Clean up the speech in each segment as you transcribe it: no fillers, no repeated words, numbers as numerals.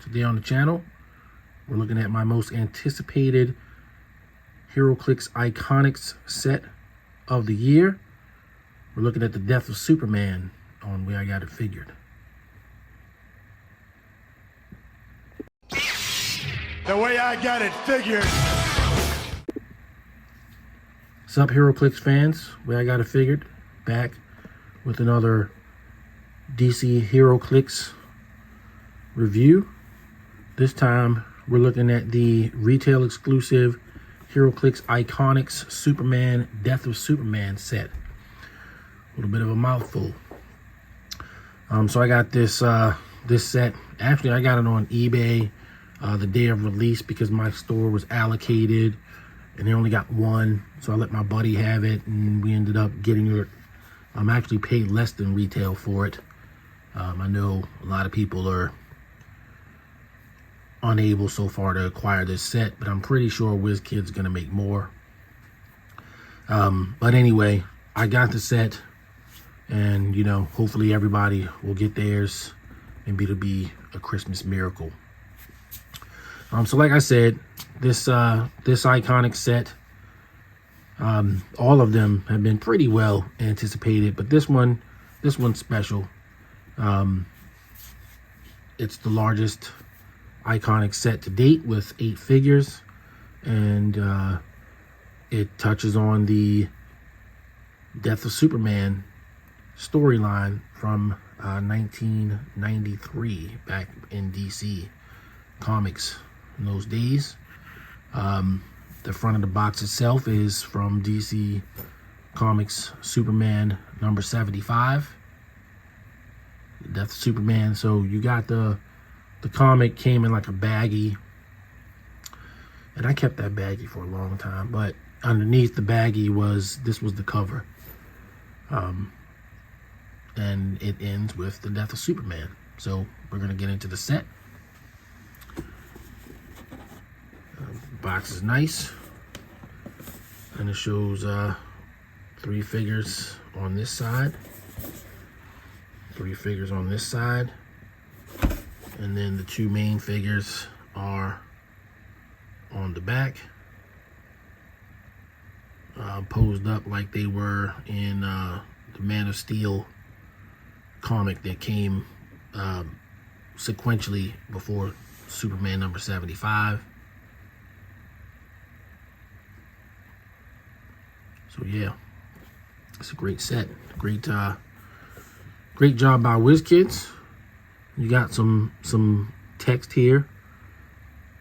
Today on the channel, we're looking at my most anticipated HeroClix Iconix set of the year. We're looking at the Death of Superman on Where I Got It Figured. The Way I Got It Figured. What's up, HeroClix fans? Where I Got It Figured, back with another DC HeroClix review. This time we're looking at the retail exclusive HeroClix Iconix Superman Death of Superman set. A little bit of a mouthful. So I got this this set. Actually, I got it on eBay the day of release because my store was allocated and they only got one. So I let my buddy have it, and we ended up getting it. Actually paid less than retail for it. I know a lot of people are unable so far to acquire this set, but I'm pretty sure Wizkids gonna make more. But anyway, I got the set, and you know, hopefully everybody will get theirs and it'll be a Christmas miracle. So like I said, this Iconix set, all of them have been pretty well anticipated, but this one's special. It's the largest Iconix set to date with 8 figures, and it touches on the Death of Superman storyline from 1993 back in DC Comics in those days. The front of the box itself is from DC Comics Superman number 75, Death of Superman. So you got the comic came in like a baggie, and I kept that baggie for a long time, but underneath the baggie was the cover, and it ends with the Death of Superman. So we're gonna get into the set. Box is nice, and it shows 3 figures on this side, 3 figures on this side, and then the 2 main figures are on the back, posed up like they were in the Man of Steel comic that came sequentially before Superman number 75. So yeah, it's a great set. Great job by Wizkids. You got some text here.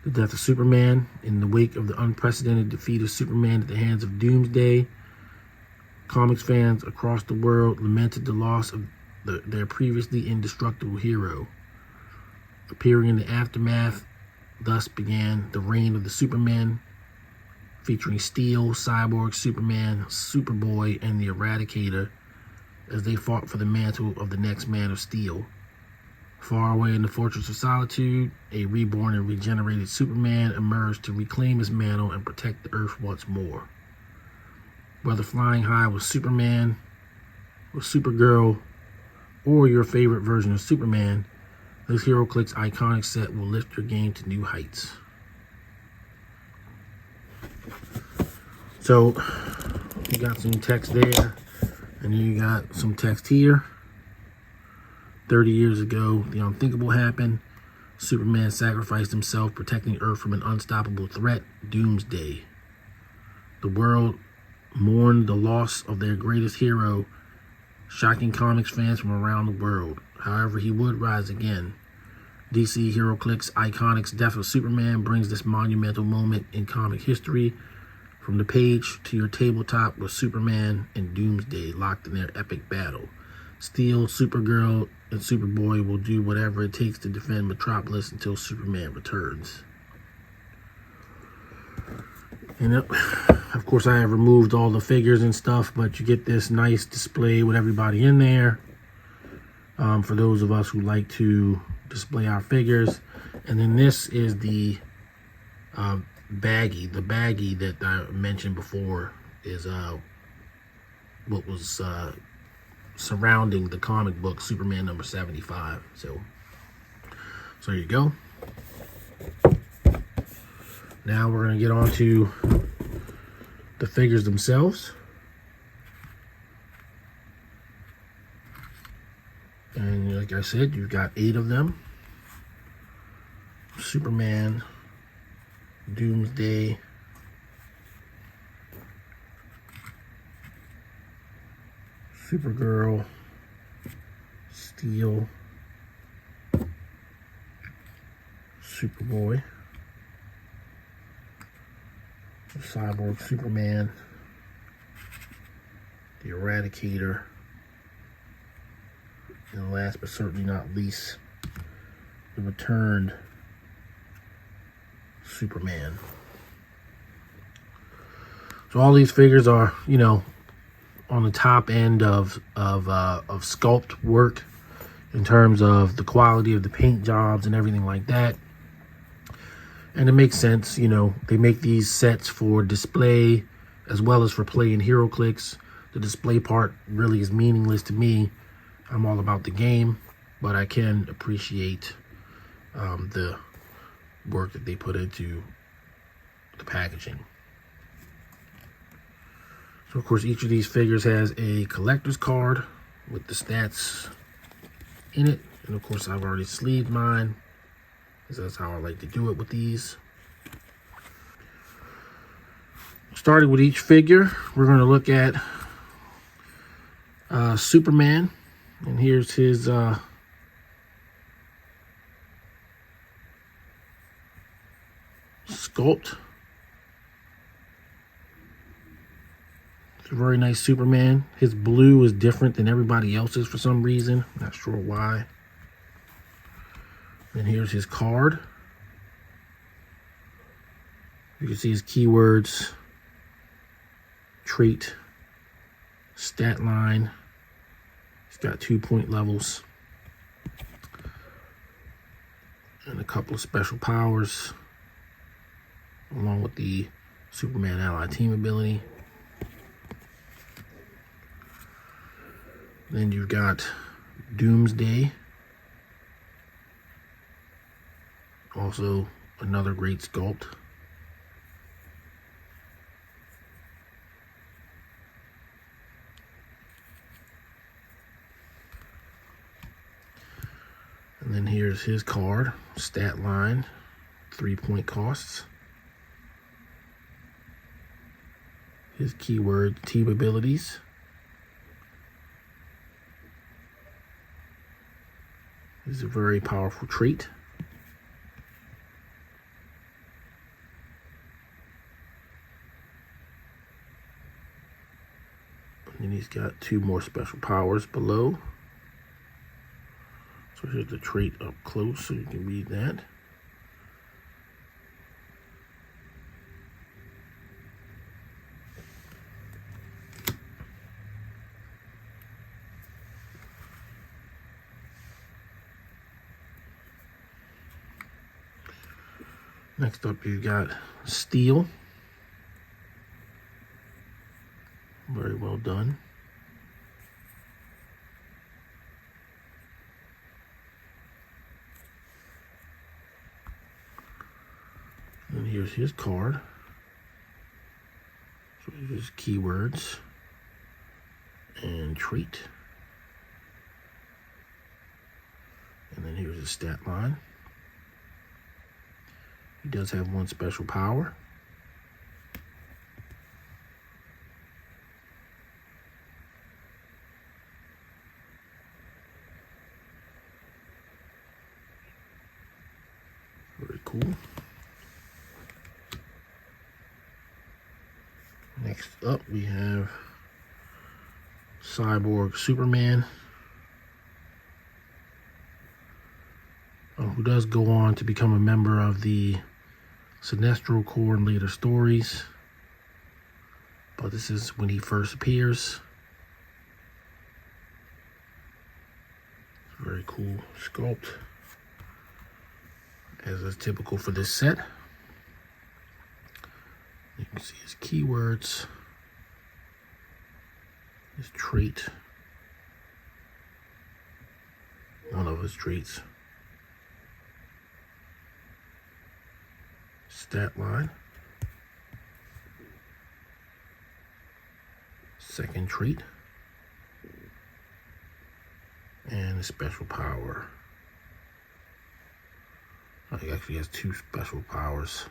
The Death of Superman. In the wake of the unprecedented defeat of Superman at the hands of Doomsday, comics fans across the world lamented the loss of their previously indestructible hero. Appearing in the aftermath, thus began the reign of the Supermen, featuring Steel, Cyborg, Superman, Superboy, and the Eradicator as they fought for the mantle of the next Man of Steel. Far away in the Fortress of Solitude, a reborn and regenerated Superman emerged to reclaim his mantle and protect the Earth once more. Whether flying high with Superman, with Supergirl, or your favorite version of Superman, this HeroClix Iconix set will lift your game to new heights. So, you got some text there, and then you got some text here. 30 years ago, the unthinkable happened. Superman sacrificed himself, protecting Earth from an unstoppable threat, Doomsday. The world mourned the loss of their greatest hero, shocking comics fans from around the world. However, he would rise again. DC HeroClix Iconix Death of Superman brings this monumental moment in comic history from the page to your tabletop with Superman and Doomsday locked in their epic battle. Steel, Supergirl, and Superboy will do whatever it takes to defend Metropolis until Superman returns. And of course, I have removed all the figures and stuff, but you get this nice display with everybody in there. For those of us who like to display our figures. And then this is the baggie. The baggie that I mentioned before is what was surrounding the comic book Superman number 75. So there you go. Now we're going to get on to the figures themselves. And like I said, you've got 8 of them. Superman, Doomsday, Supergirl, Steel, Superboy, the Cyborg Superman, the Eradicator, and last but certainly not least, the returned Superman. So all these figures are, you know, on the top end of sculpt work in terms of the quality of the paint jobs and everything like that. And it makes sense, you know, they make these sets for display as well as for play in HeroClix. The display part really is meaningless to me. I'm all about the game, but I can appreciate the work that they put into the packaging. So of course each of these figures has a collector's card with the stats in it, and of course I've already sleeved mine because that's how I like to do it with these. Starting with each figure, we're going to look at Superman, and here's his sculpt. It's a very nice Superman. His blue is different than everybody else's for some reason. Not sure why. And here's his card. You can see his keywords, trait, stat line. He's got 2-point levels and a couple of special powers, along with the Superman Ally Team ability. Then you've got Doomsday, also another great sculpt. And then here's his card, stat line, 3-point costs. His keyword, team abilities. This is a very powerful trait. And then he's got 2 more special powers below. So here's the trait up close so you can read that. Next up, you've got Steel. Very well done. And here's his card. So here's his keywords and trait. And then here's his stat line. He does have 1 special power. Very cool. Next up, we have Cyborg Superman, who does go on to become a member of the Sinestro Corps in later stories, but this is when he first appears. Very cool sculpt, as is typical for this set. You can see his keywords, his trait, one of his traits. stat line. Second trait. And a special power. Oh, he actually has 2 special powers.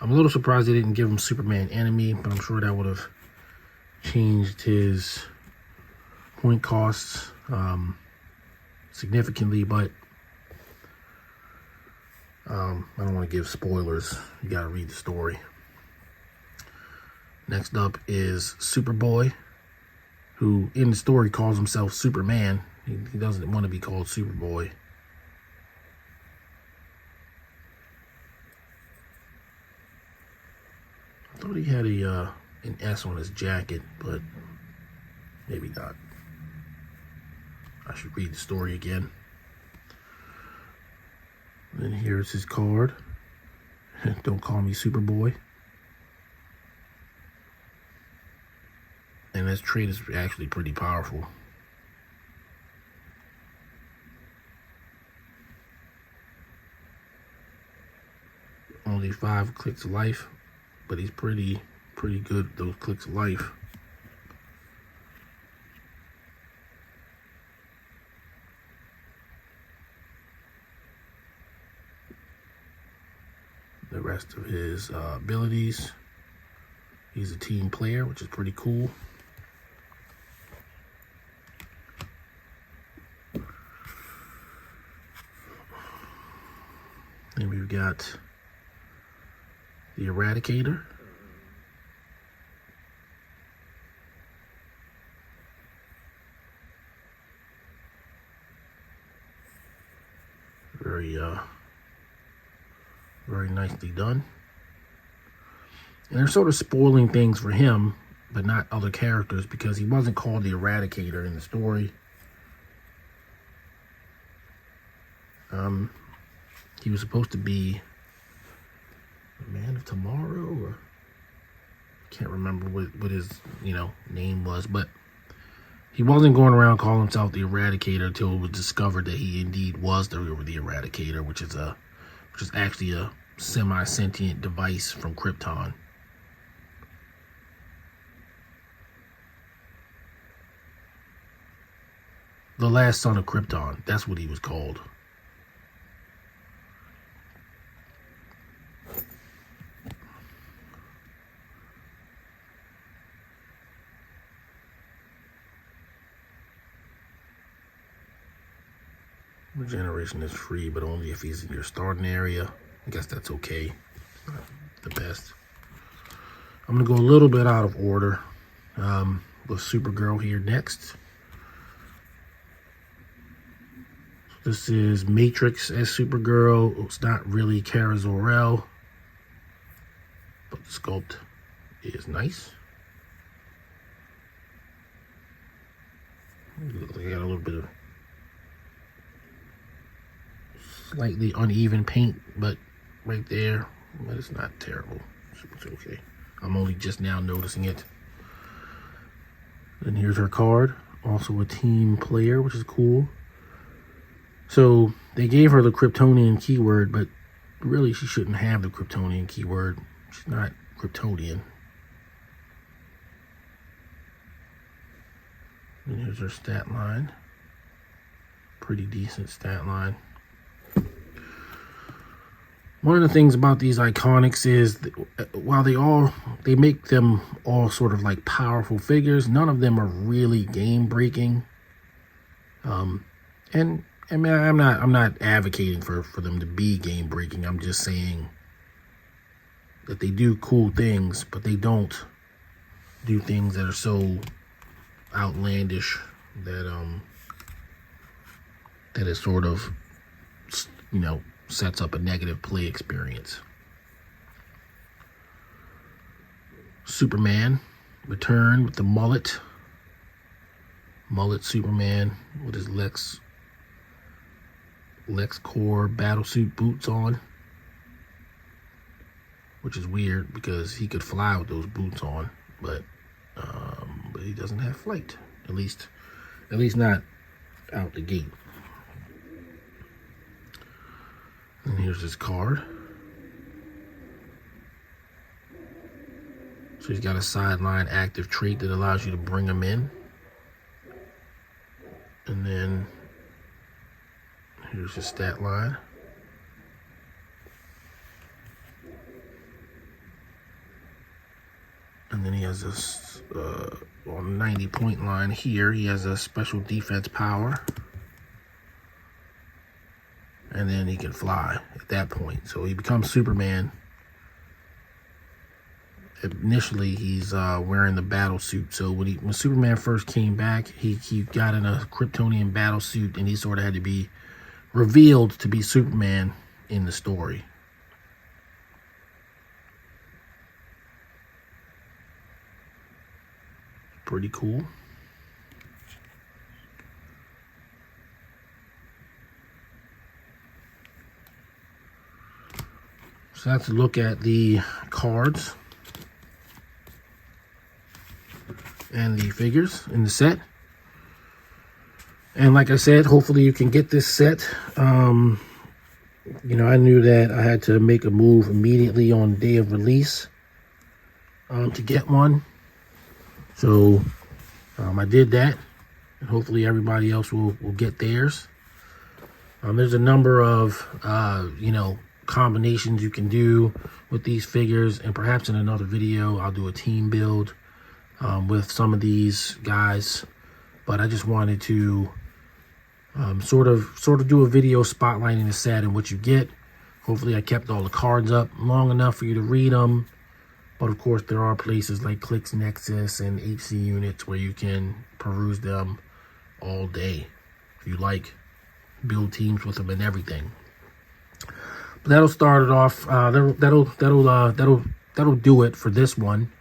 I'm a little surprised they didn't give him Superman enemy, but I'm sure that would have changed his point costs significantly, but I don't want to give spoilers. You got to read the story. Next up is Superboy, who in the story calls himself Superman. He doesn't want to be called Superboy. I thought he had an S on his jacket, but maybe not. I should read the story again. And then here's his card. Don't call me Superboy. And this trait is actually pretty powerful. Only 5 clicks of life, but he's pretty good at those clicks of life. The rest of his abilities. He's a team player, which is pretty cool. Then we've got the Eradicator. Very nicely done. And they're sort of spoiling things for him, but not other characters, because he wasn't called the Eradicator in the story. He was supposed to be a Man of Tomorrow, or can't remember what his name was, but he wasn't going around calling himself the Eradicator until it was discovered that he indeed was the Eradicator, which is actually a semi-sentient device from Krypton. The last son of Krypton, that's what he was called. Regeneration is free, but only if he's in your starting area. I guess that's okay. Not the best. I'm going to go a little bit out of order with Supergirl here next. This is Matrix as Supergirl. It's not really Kara Zor-El, but the sculpt is nice. Looks like I got a little bit of slightly uneven paint, but right there, but it's not terrible. It's okay. I'm only just now noticing it. And here's her card, also a team player, which is cool. So they gave her the Kryptonian keyword, but really she shouldn't have the Kryptonian keyword. She's not Kryptonian. And here's her stat line. Pretty decent stat line. One of the things about these Iconix is while they make them all sort of like powerful figures, none of them are really game breaking. And I mean, I'm not advocating for them to be game breaking. I'm just saying that they do cool things, but they don't do things that are so outlandish that that it sort of sets up a negative play experience. Superman returned with the mullet Superman with his LexCorp battlesuit boots on, which is weird because he could fly with those boots on, but he doesn't have flight, at least not out the gate. And here's his card. So he's got a sideline active trait that allows you to bring him in. And then here's his stat line. And then he has this, on the 90-point line here, he has a special defense power. And then he can fly at that point. So he becomes Superman. Initially, he's wearing the battle suit. So when Superman first came back, he got in a Kryptonian battle suit, and he sort of had to be revealed to be Superman in the story. Pretty cool. So that's a look at the cards and the figures in the set. And like I said, hopefully you can get this set. You know, I knew that I had to make a move immediately on day of release to get one. So I did that, and hopefully everybody else will get theirs. There's a number of, you know, combinations you can do with these figures, and perhaps in another video I'll do a team build with some of these guys. But I just wanted to sort of do a video spotlighting the set and what you get. Hopefully I kept all the cards up long enough for you to read them. But of course, there are places like Clicks Nexus and HC Units where you can peruse them all day if you like. Build teams with them and everything. But that'll start it off. That'll do it for this one.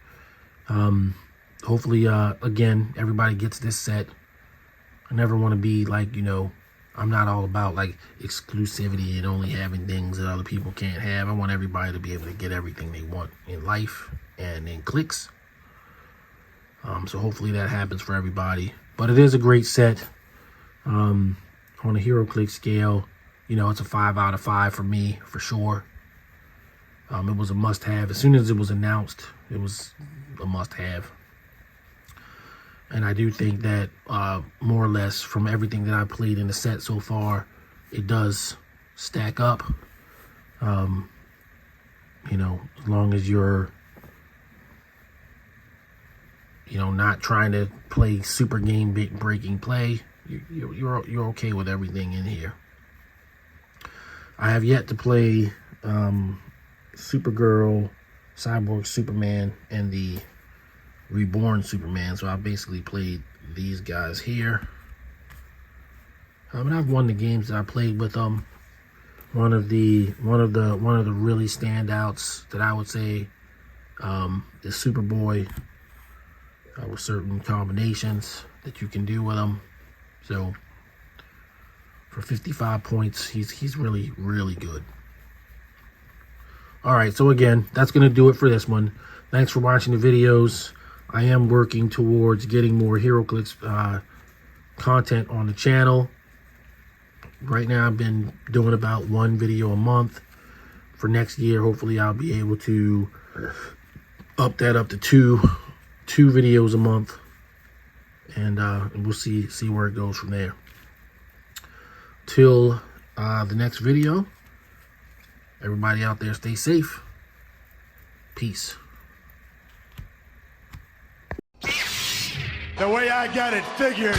Hopefully, again, everybody gets this set. I never want to be like, you know, I'm not all about like exclusivity and only having things that other people can't have. I want everybody to be able to get everything they want in life and in clicks. So hopefully that happens for everybody. But it is a great set. On a HeroClix scale, you know, it's a 5 out of 5 for me, for sure. It was a must-have. As soon as it was announced, it was a must-have. And I do think that, more or less, from everything that I played in the set so far, it does stack up. You know, as long as you're, you know, not trying to play super game breaking play, you're okay with everything in here. I have yet to play Supergirl, Cyborg Superman, and the Reborn Superman, so I basically played these guys here. And I've won the games that I played with them. One of the really standouts that I would say is Superboy, with certain combinations that you can do with them. So for 55 points, he's really, really good. All right, so again, that's gonna do it for this one. Thanks for watching the videos. I am working towards getting more HeroClix content on the channel. Right now, I've been doing about 1 video a month. For next year, hopefully, I'll be able to up that up to two videos a month, and we'll see where it goes from there. Till the next video, everybody out there, stay safe. Peace. The way I got it figured.